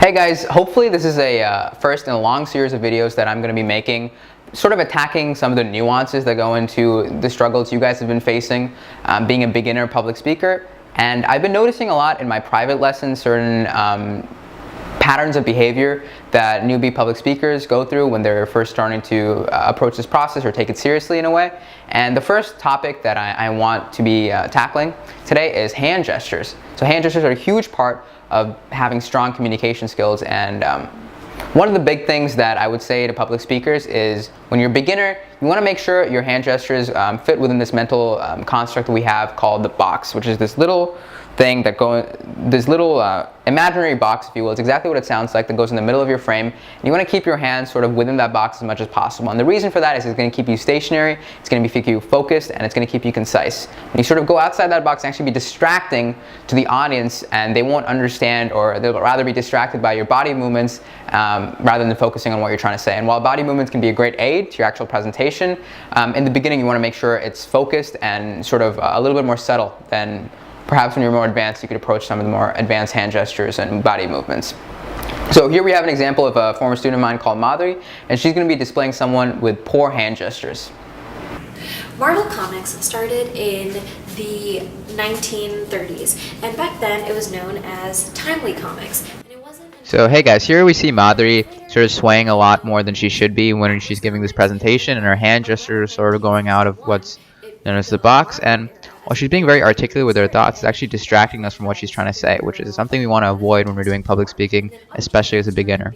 Hey guys, hopefully this is a first in a long series of videos that I'm going to be making, sort of attacking some of the nuances that go into the struggles you guys have been facing being a beginner public speaker. And I've been noticing a lot in my private lessons certain patterns of behavior that newbie public speakers go through when they're first starting to approach this process or take it seriously in a way. And the first topic that I want to be tackling today is hand gestures. So hand gestures are a huge part of having strong communication skills, and one of the big things that I would say to public speakers is when you're a beginner, you want to make sure your hand gestures fit within this mental construct that we have called the box, which is this little thing that this little imaginary box, if you will. It's exactly what it sounds like, that goes in the middle of your frame. And you want to keep your hands sort of within that box as much as possible. And the reason for that is it's going to keep you stationary, it's going to keep you focused, and it's going to keep you concise. When you sort of go outside that box, actually be distracting to the audience, and they won't understand, or they'll rather be distracted by your body movements rather than focusing on what you're trying to say. And while body movements can be a great aid to your actual presentation, in the beginning you want to make sure it's focused and sort of a little bit more subtle than perhaps when you're more advanced. You could approach some of the more advanced hand gestures and body movements. So here we have an example of a former student of mine called Madhuri, and she's going to be displaying someone with poor hand gestures. Marvel Comics started in the 1930s, and back then it was known as Timely Comics. So hey guys, here we see Madhuri sort of swaying a lot more than she should be when she's giving this presentation, and her hand gestures are sort of going out of what's known as the box. And while she's being very articulate with her thoughts, it's actually distracting us from what she's trying to say, which is something we want to avoid when we're doing public speaking, especially as a beginner.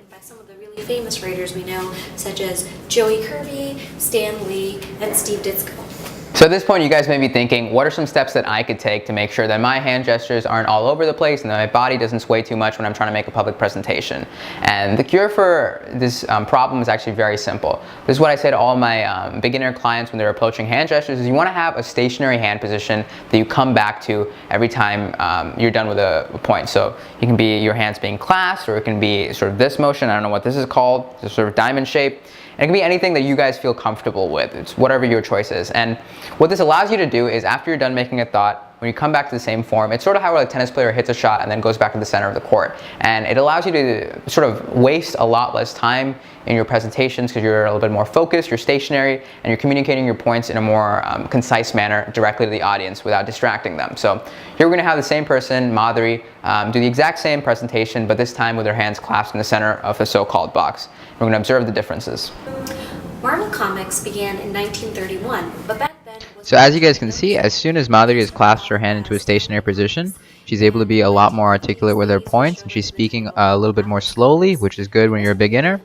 By some of the really famous writers we know, such as Joey Kirby, Stan Lee, and Steve Ditko. So at this point, you guys may be thinking, what are some steps that I could take to make sure that my hand gestures aren't all over the place and that my body doesn't sway too much when I'm trying to make a public presentation? And the cure for this problem is actually very simple. This is what I say to all my beginner clients when they're approaching hand gestures: is you want to have a stationary hand position that you come back to every time you're done with a point. So it can be your hands being clasped, or it can be sort of this motion. I don't know what this is called, this sort of diamond shape. And it can be anything that you guys feel comfortable with. It's whatever your choice is. And what this allows you to do is, after you're done making a thought, when you come back to the same form, it's sort of how a tennis player hits a shot and then goes back to the center of the court. And it allows you to sort of waste a lot less time in your presentations because you're a little bit more focused, you're stationary, and you're communicating your points in a more concise manner directly to the audience without distracting them. So here we're going to have the same person, Madhuri, do the exact same presentation, but this time with her hands clasped in the center of the so-called box. We're going to observe the differences. Marvel Comics began in 1931, but back then... So as you guys can see, as soon as Madhuri has clasped her hand into a stationary position, she's able to be a lot more articulate with her points, and she's speaking a little bit more slowly, which is good when you're a beginner.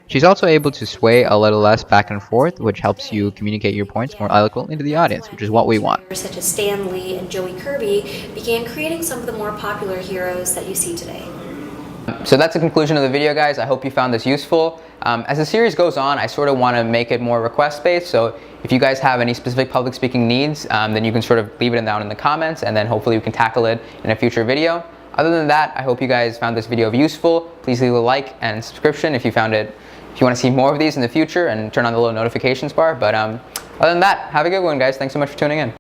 She's also able to sway a little less back and forth, which helps you communicate your points more eloquently to the audience, which is what we want. Such as Stan Lee and Joey Kirby began creating some of the more popular heroes that you see today. So that's the conclusion of the video, guys. I hope you found this useful. As the series goes on, I sort of want to make it more request-based, so if you guys have any specific public speaking needs, then you can sort of leave it down in the comments, and then hopefully we can tackle it in a future video. Other than that, I hope you guys found this video useful. Please leave a like and subscription if you want to see more of these in the future, and turn on the little notifications bar. But other than that, have a good one, guys. Thanks so much for tuning in.